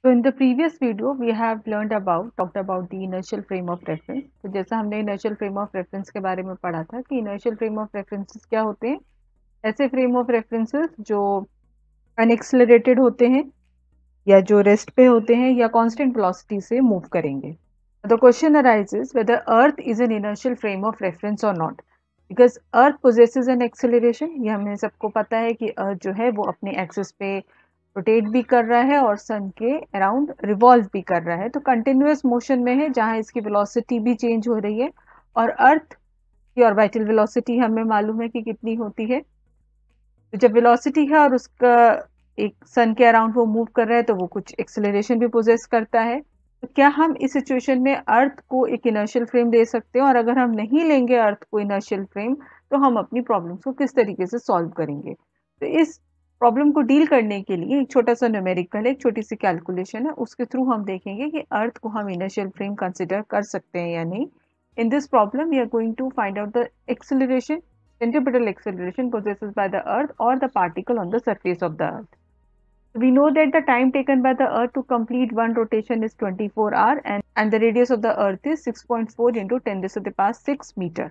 So in the previous video we have talked about the inertial frame of reference. तो जैसा हमने inertial frame of reference के बारे में पढ़ा था कि inertial frame of references क्या होते हैं, ऐसे frame of references जो unaccelerated होते हैं या जो रेस्ट पे होते हैं या कांस्टेंट वेलोसिटी से मूव करेंगे. The question arises whether Earth is an inertial frame of reference or not, because Earth possesses an acceleration. ये हमें सबको पता है कि Earth जो है वो अपने एक्सिस पे रोटेट भी कर रहा है और सन के अराउंड रिवॉल्व भी कर रहा है, तो कंटिन्यूअस मोशन में है जहाँ इसकी वेलोसिटी भी चेंज हो रही है. और अर्थ की ऑर्बिटल वेलोसिटी हमें मालूम है कि कितनी होती है. तो जब वेलोसिटी है और उसका एक सन के अराउंड वो मूव कर रहा है तो वो कुछ एक्सेलरेशन भी पोजेस करता है. तो क्या हम इस सिचुएशन में अर्थ को एक इनर्शियल फ्रेम दे सकते हैं, और अगर हम नहीं लेंगे अर्थ को इनर्शियल फ्रेम तो हम अपनी प्रॉब्लम्स को किस तरीके से सॉल्व करेंगे. तो इस प्रॉब्लम को डील करने के लिए एक छोटा सा न्यूमेरिकल, एक छोटी सी कैलकुलेशन है, उसके थ्रू हम देखेंगे कि अर्थ को हम इनर्शियल फ्रेम कंसिडर कर सकते हैं या नहीं. In this problem we are going to find out the acceleration, centripetal acceleration possessed by the earth or the particle on the surface of the earth. We know that the time taken by the earth to complete one rotation is 24 hours, and the radius of the earth is 6.4 into 10 raised to the power 6 meter.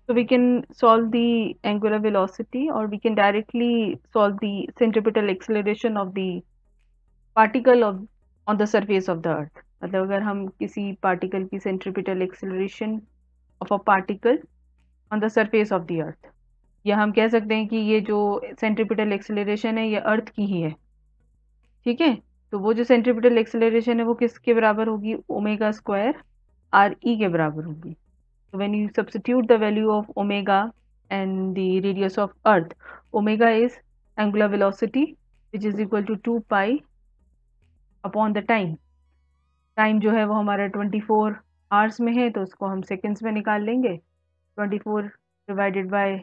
So we can solve the angular velocity, or we can directly solve the centripetal acceleration of the particle on the surface of the earth. मतलब अगर हम किसी particle की centripetal acceleration of a particle on the surface of the earth, या हम कह सकते हैं कि ये जो सेंट्रीपिटल एक्सेलरेशन है ये अर्थ की ही है. ठीक है, तो वो जो सेंट्रीपिटल एक्सेलरेशन है वो किसके बराबर होगी, ओमेगा स्क्वायर आर ई के बराबर होगी. तो when you substitute the value of omega and the radius of earth, omega is angular velocity which is equal to 2 pi upon the time. Time जो है वो हमारा 24 आवर्स में है, तो उसको हम सेकेंड्स में निकाल लेंगे. 24 divided by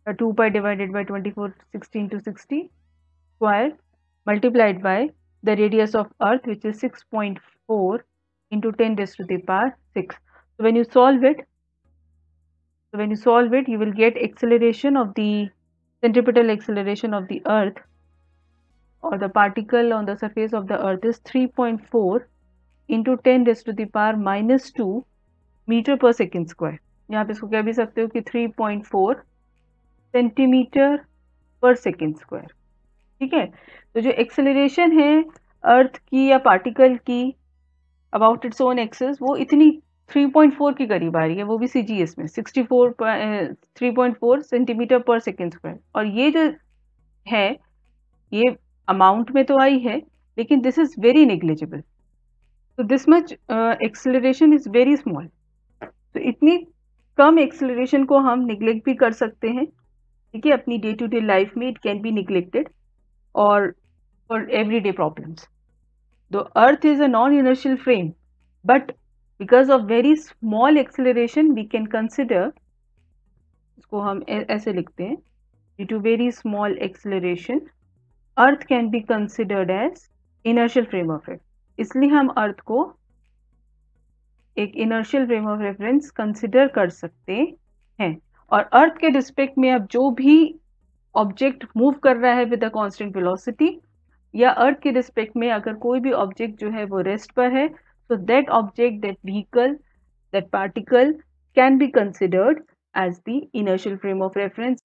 2 pi divided by 24, 16 to 60 square multiplied by the radius of earth, which is 6.4 into 10 raised to the power 6. So when you solve it, you will get acceleration of the centripetal acceleration of the earth or the particle on the surface of the earth is 3.4 into 10 raised to the power minus 2 meter per second square. यहाँ पे इसको कह भी सकते हो कि 3.4 centimetre पर second square. ठीक है, तो जो एक्सेलरेशन है अर्थ की या पार्टिकल की अबाउट इट्स ओन एक्सिस वो इतनी 3.4 के करीब आ रही है, वो भी CGS में 3.4 सेंटीमीटर पर सेकेंड स्क्वायर. और ये जो है ये अमाउंट में तो आई है, लेकिन दिस इज वेरी नेग्लिजिबल. तो this much acceleration is very small. तो इतनी कम एक्सेलरेशन को हम निग्लेक्ट भी कर सकते हैं. ठीक है, अपनी डे टू डे लाइफ में इट कैन बी निग्लेक्टेड और for everyday problems. The earth is a non inertial frame, but because of very small acceleration we can consider, इसको हम ऐसे लिखते हैं, due to very small acceleration earth can be considered as inertial frame of reference. इसलिए हम earth को एक inertial frame of reference consider कर सकते हैं. और अर्थ के रिस्पेक्ट में अब जो भी ऑब्जेक्ट मूव कर रहा है विद अ कांस्टेंट वेलोसिटी, या अर्थ के रिस्पेक्ट में अगर कोई भी ऑब्जेक्ट जो है वो रेस्ट पर है, so that object, that vehicle, that particle can be considered as the inertial frame of reference.